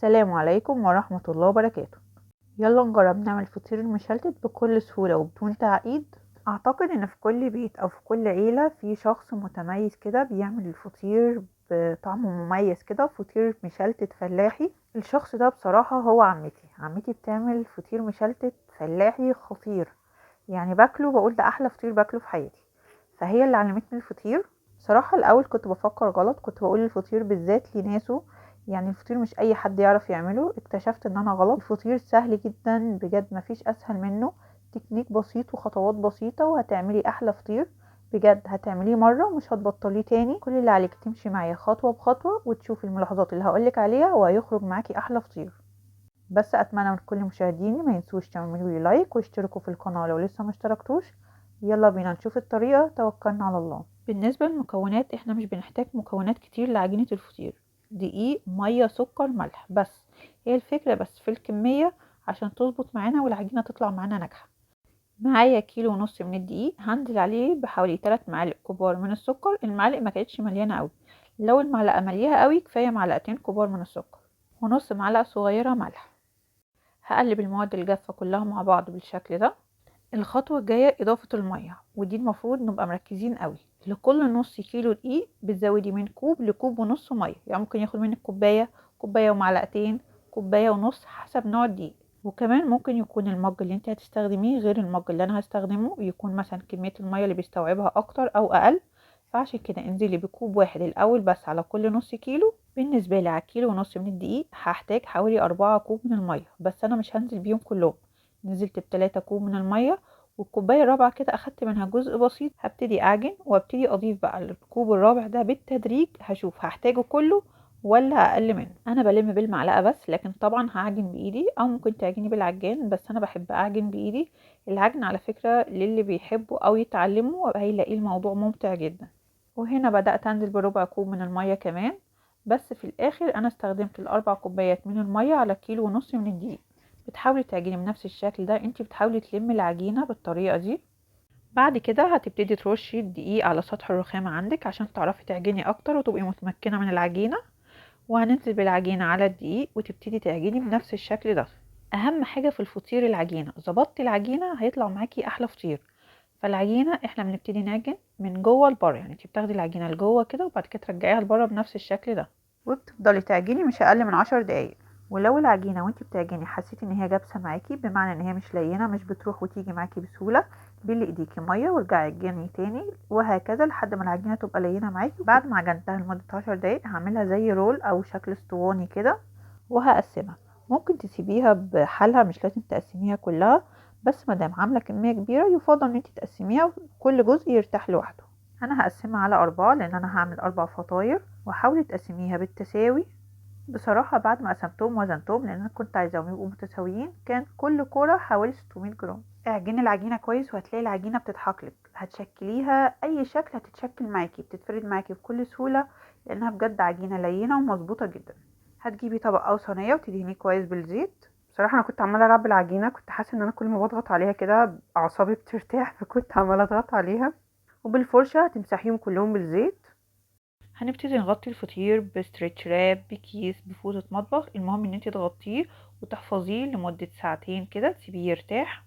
السلام عليكم ورحمة الله وبركاته. يلا نجرب نعمل فطير المشلتت بكل سهولة وبدون تعقيد. اعتقد ان في كل بيت او في كل عيلة في شخص متميز كده بيعمل الفطير بطعم مميز كده، فطير مشلتت فلاحي. الشخص ده بصراحة هو عمتي بتعمل فطير مشلتت فلاحي خطير، يعني باكله بقول ده احلى فطير باكله في حياتي. فهي اللي علمتني الفطير. صراحة الاول كنت بفكر غلط، كنت بقول الفطير بالذات لناسه، يعني الفطير مش اي حد يعرف يعمله. اكتشفت ان انا غلط، الفطير سهل جدا بجد، مفيش اسهل منه. تكنيك بسيط وخطوات بسيطة وهتعملي احلى فطير بجد. هتعمليه مرة ومش هتبطليه تاني. كل اللي عليك تمشي معايا خطوة بخطوة وتشوفي الملاحظات اللي هقولك عليها وهيخرج معاكي احلى فطير. بس اتمنى من كل مشاهديني ما ينسوش تعملوا لي لايك واشتركوا في القناة لو لسه ما اشتركتوش. يلا بينا نشوف الطريقة، توكلنا على الله. بالنسبة للمكونات احنا مش بنحتاج مكونات كتير لعجينة الفطير. دقيق، مية، سكر، ملح بس. هي الفكرة بس في الكمية عشان تظبط معانا والعجينة تطلع معانا ناجحة. معايا كيلو ونص من الدقيق، هنزل عليه بحوالي 3 معالق كبار من السكر. المعالق ما كانتش مليانة قوي، لو المعلقة مليانة قوي كفاية معلقتين كبار من السكر ونص معلقة صغيرة ملح. هقلب المواد الجافة كلها مع بعض بالشكل ده. الخطوة الجاية إضافة المية، ودي المفروض نبقى مركزين قوي. لكل نص كيلو دقيق بتزودي من كوب لكوب ونص مية، يعني ممكن ياخد منك كوباية، كوباية ومعلقتين، كوباية ونص حسب نوع الدقيق. وكمان ممكن يكون المج اللي انت هتستخدميه غير المج اللي انا هستخدمه، يكون مثلا كمية المية اللي بيستوعبها اكتر او اقل. فعشان كده انزلي بكوب واحد الاول بس على كل نص كيلو. بالنسبة لي على كيلو ونص من الدقيق هحتاج حوالي 4 كوب من المية، بس انا مش هنزل بيهم كلهم. نزلت ب3 كوب من المية، والكوباية الرابعة كده اخدت منها جزء بسيط. هبتدي اعجن وابتدي اضيف بقى الكوب الرابع ده بالتدريج، هشوف هحتاجه كله ولا اقل منه. انا بلم بالمعلقه بس، لكن طبعا هعجن بايدي او ممكن تعجني بالعجان، بس انا بحب اعجن بايدي. العجن على فكره للي بيحبوا او يتعلموا هيلاقي الموضوع ممتع جدا. وهنا بدات انزل بربع كوب من الميه كمان. بس في الاخر انا استخدمت ال4 كوبايات من الميه على كيلو ونص من الدقيق. بتحاولي تعجني بنفس الشكل ده، انت بتحاولي تلمي العجينه بالطريقه دي. بعد كده هتبتدي ترشي الدقيق على سطح الرخامة عندك عشان تعرفي تعجني اكتر وتبقي متمكنة من العجينة. وهننزل بالعجينة على الدقيق وتبتدي تعجني بنفس الشكل ده. اهم حاجة في الفطير العجينة، ظبطتي العجينة هيطلع معاكي احلى فطير. فالعجينة احنا بنبتدي نعجن من جوه لبره، يعني انت بتاخدي العجينة لجوه كده وبعد كده ترجعيها لبره بنفس الشكل ده، وبتفضلي تعجني مش اقل من 10 دقايق. ولو العجينة وانت بتعجني حسيتي ان هي جابسة معاكي، بمعنى ان هي مش لينة، مش بتروح وتيجي معاكي بسهولة، بلي ايديكي ميه وارجعي عجني تاني، وهكذا لحد ما العجينة تبقى لينة معاكي. بعد ما عجنتها لمدة 10 دقايق هعملها زي رول او شكل اسطواني كده وهقسمها. ممكن تسيبيها بحالها، مش لازم تقسميها كلها، بس مادام عاملة كمية كبيرة يفضل ان انت تقسميها وكل جزء يرتاح لوحده. انا هقسمها على 4 لان انا هعمل 4 فطاير، وحاولي تقسميها بالتساوي. بصراحة بعد ما قسمتهم وزنتهم لان انا كنت عايزاهم يبقوا متساويين، كان كل كورة حوالي 600 جرام. اعجني العجينة كويس وهتلاقي العجينة بتتحقلك، هتشكليها اي شكل هتتشكل معاكي، بتتفرد معاكي بكل سهولة لانها بجد عجينة لينة ومظبوطة جدا. هتجيبي طبق او صينية وتدهنيه كويس بالزيت. بصراحة انا كنت عمالة العب بالعجينة، كنت حاسة ان انا كل ما بضغط عليها كده اعصابي بترتاح، فكنت عمالة اضغط عليها. وبالفرشة هتمسحيهم كلهم بالزيت. هنبتدي نغطي الفطير بستريتش راب، بكيس، بفوطة مطبخ، المهم ان انت تغطيه وتحفظيه لمدة ساعتين كده، تسيبيه يرتاح.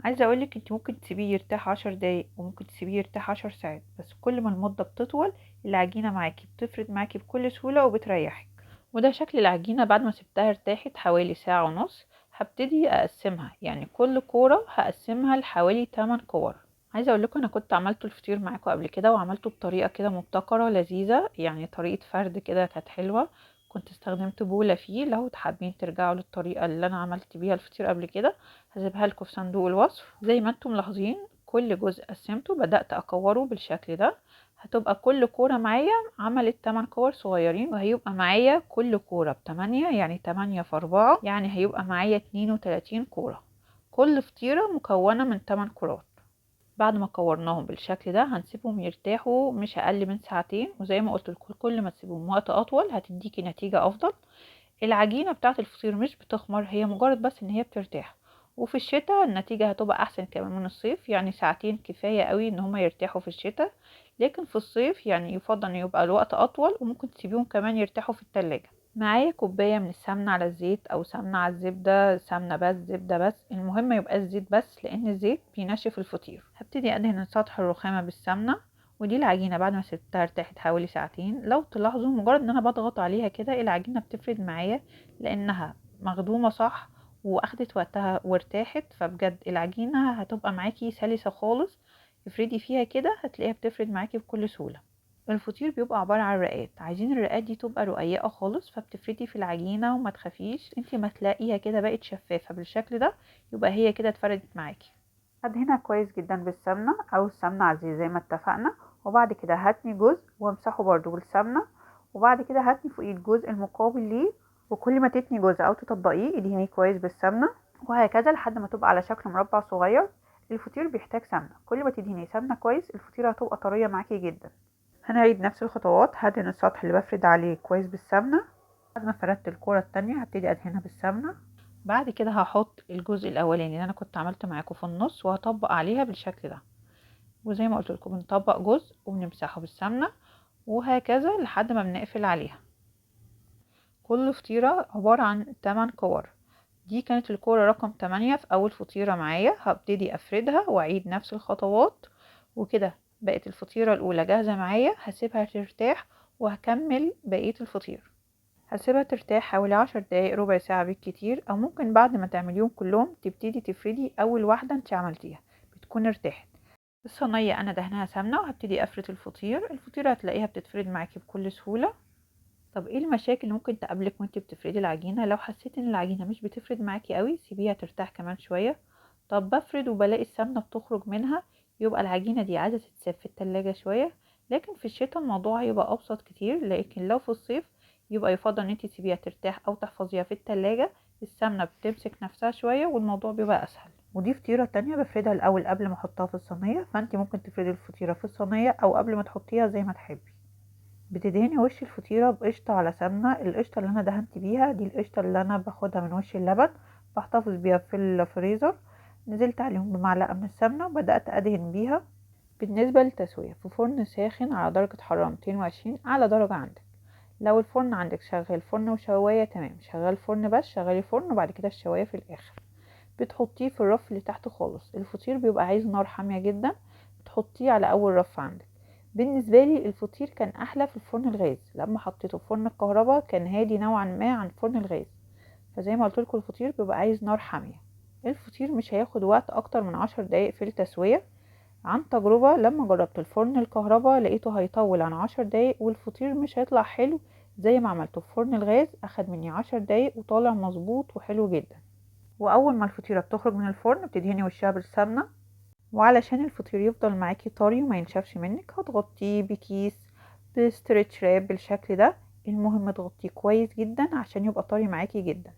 عايزة اقولك انت ممكن تسيبيه يرتاح 10 دقايق وممكن تسيبيه يرتاح 10 ساعات، بس كل ما المدة بتطول العجينة معاكي بتفرد معاكي بكل سهولة وبتريحك. وده شكل العجينة بعد ما سبتها ارتاحت حوالي ساعة ونص. هبتدي اقسمها، يعني كل كورة هقسمها لحوالي 8 كور. عايزه اقول لكم انا كنت عملت الفطير معاكم قبل كده وعملته بطريقه كده مبتكره لذيذه، يعني طريقه فرد كده كانت حلوه. كنت استخدمت بوله فيه، لو حابين ترجعوا للطريقه اللي انا عملت بيها الفطير قبل كده هسيبها لكم في صندوق الوصف. زي ما انتم ملاحظين كل جزء قسمته بدات اكوره بالشكل ده. هتبقى كل كوره معايا عملت 8 كور صغيرين، وهيبقى معايا كل كوره ب8، يعني 8 في 4 يعني هيبقى معايا 32 كوره. كل فطيره مكونه من 8 كورات. بعد ما كورناهم بالشكل ده هنسيبهم يرتاحوا مش اقل من ساعتين، وزي ما قلت لكم كل ما تسيبهم وقت اطول هتديكي نتيجة افضل. العجينة بتاعة الفطير مش بتخمر، هي مجرد بس ان هي بترتاح. وفي الشتاء النتيجة هتبقى احسن كمان من الصيف، يعني ساعتين كفاية قوي ان هما يرتاحوا في الشتاء. لكن في الصيف يعني يفضل ان يبقى الوقت اطول، وممكن تسيبيهم كمان يرتاحوا في التلاجة. معايا كوباية من السمنة على الزيت او سمنة على الزبدة، سمنة بس زبدة بس، المهم ما يبقاش زيت بس لان الزيت بينشف الفطير. هبتدي ادهن سطح الرخامة بالسمنة، ودي العجينة بعد ما سبتها ارتاحت حوالي ساعتين. لو تلاحظوا مجرد ان انا بضغط عليها كده العجينة بتفرد معايا لانها مخدومة صح واخدت وقتها وارتاحت، فبجد العجينة هتبقى معاكي سلسة خالص. افردي فيها كده هتلاقيها بتفرد معاكي بكل سهولة. الفطير بيبقى عبارة عن رقات، عايزين الرقات دي تبقى رقيقة خالص، فبتفردي في العجينة وما تخافيش. انتي ما تلاقيها كده بقت شفافة بالشكل ده يبقى هي كده اتفردت معاكي. هدهنها كويس جدا بالسمنة او السمنة على الزيت زي ما اتفقنا، وبعد كده هاتني جزء وامسحه برضو بالسمنة، وبعد كده هاتني فوقيه الجزء المقابل ليه، وكل ما تتني جزء او تطبقيه ادهنيه كويس بالسمنة، وهكذا لحد ما تبقى على شكل مربع صغير. الفطير بيحتاج سمنة، كل ما تدهني سمنة كويس الفطيرة هتبقى طرية معاكي جدا. هنعيد نفس الخطوات، هدهن السطح اللي بفرد عليه كويس بالسمنة. بعد ما فردت الكرة التانية هبتدي ادهنها بالسمنة. بعد كده هحط الجزء الاولاني اللي انا كنت عملت معاكم في النص وهطبق عليها بالشكل ده، وزي ما قلت لكم بنطبق جزء وبنمسحه بالسمنة، وهكذا لحد ما بنقفل عليها. كل فطيرة عبارة عن 8 كور. دي كانت الكورة رقم 8 في اول فطيرة معايا. هبتدي افردها واعيد نفس الخطوات، وكده بقت الفطيرة الاولى جاهزة معايا. هسيبها ترتاح وهكمل بقية الفطير. هسيبها ترتاح حوالي 10 دقايق ربع ساعة بالكتير، او ممكن بعد ما تعمليهم كلهم تبتدي تفردي اول واحدة انت عملتيها بتكون ارتاحت. الصينية انا دهنها سمنة وهبتدي افرد الفطيرة هتلاقيها بتتفرد معاكي بكل سهولة. طب ايه المشاكل اللي ممكن تقابلك وانت بتفردي العجينة؟ لو حسيت ان العجينة مش بتفرد معاكي قوي سيبيها ترتاح كمان شوية. طب بفرد وبلاقي السمنة بتخرج منها، يبقى العجينة دي عايزة تتساب في التلاجة شوية. لكن في الشتاء الموضوع هيبقى ابسط كتير، لكن لو في الصيف يبقى يفضل ان انت تسيبيها ترتاح او تحفظيها في التلاجة. السمنة بتمسك نفسها شوية والموضوع بيبقى اسهل. ودي فطيرة تانية بفردها الاول قبل ما احطها في الصينية، فانت ممكن تفردي الفطيرة في الصينية او قبل ما تحطيها زي ما تحبي. بتدهني وش الفطيرة بقشطة على سمنة. القشطة اللي انا دهنت بيها دي القشطة اللي انا باخدها من وش اللبن، بحتفظ بيها في الفريزر. نزلت عليهم بمعلقة من السمنة وبدأت ادهن بيها. بالنسبة للتسوية، في فرن ساخن على درجة حرارة 220 على درجة عندك. لو الفرن عندك شغال فرن وشواية تمام، شغال فرن بس شغلي فرن وبعد كده الشواية في الاخر. بتحطيه في الرف اللي تحت خالص. الفطير بيبقى عايز نار حامية جدا، بتحطيه على اول رف عندك. بالنسبة لي الفطير كان احلى في الفرن الغاز، لما حطيته في فرن الكهرباء كان هادي نوعا ما عن فرن الغاز. فزي ما قلت لكم الفطير بيبقى عايز نار حامية. الفطير مش هياخد وقت اكتر من 10 دقايق في التسوية. عن تجربة لما جربت الفرن الكهرباء لقيته هيطول عن 10 دقايق والفطير مش هيطلع حلو زي ما عملته في فرن الغاز. اخد مني 10 دقايق وطالع مظبوط وحلو جدا. واول ما الفطيرة بتخرج من الفرن بتدهني وشها بالسمنة، وعلشان الفطير يفضل معاكي طري وما ينشفش منك هتغطيه بكيس بستريتش راب بالشكل ده. المهم تغطيه كويس جدا عشان يبقى طري معاكي جدا.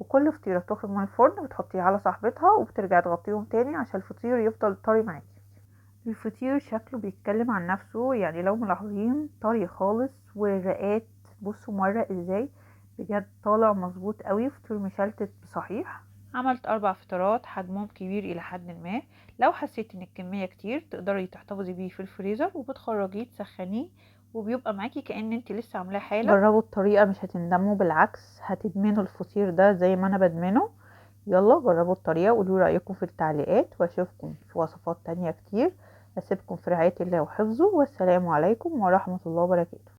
وكل فطيرة تخرج من الفرن بتحطيها على صاحبتها وبترجعي تغطيهم تاني عشان الفطير يفضل طري معاكي. الفطير شكله بيتكلم عن نفسه، يعني لو ملاحظين طري خالص والرقات بصوا مورق ازاي، بجد طالع مظبوط قوي، فطير مشلتت بصحيح. عملت 4 فطيرات حجمهم كبير الى حد ما. لو حسيت ان الكمية كتير تقدري تحتفظي بيه في الفريزر وبتخرجيه تسخنيه وبيبقى معاكي كأن انت لسه عاملاه حالا. جربوا الطريقة مش هتندموا، بالعكس هتدمنوا الفطير ده زي ما انا بدمنه. يلا جربوا الطريقة وقولوا رأيكم في التعليقات، واشوفكم في وصفات تانية كتير. اسيبكم في رعاية الله وحفظه، والسلام عليكم ورحمة الله وبركاته.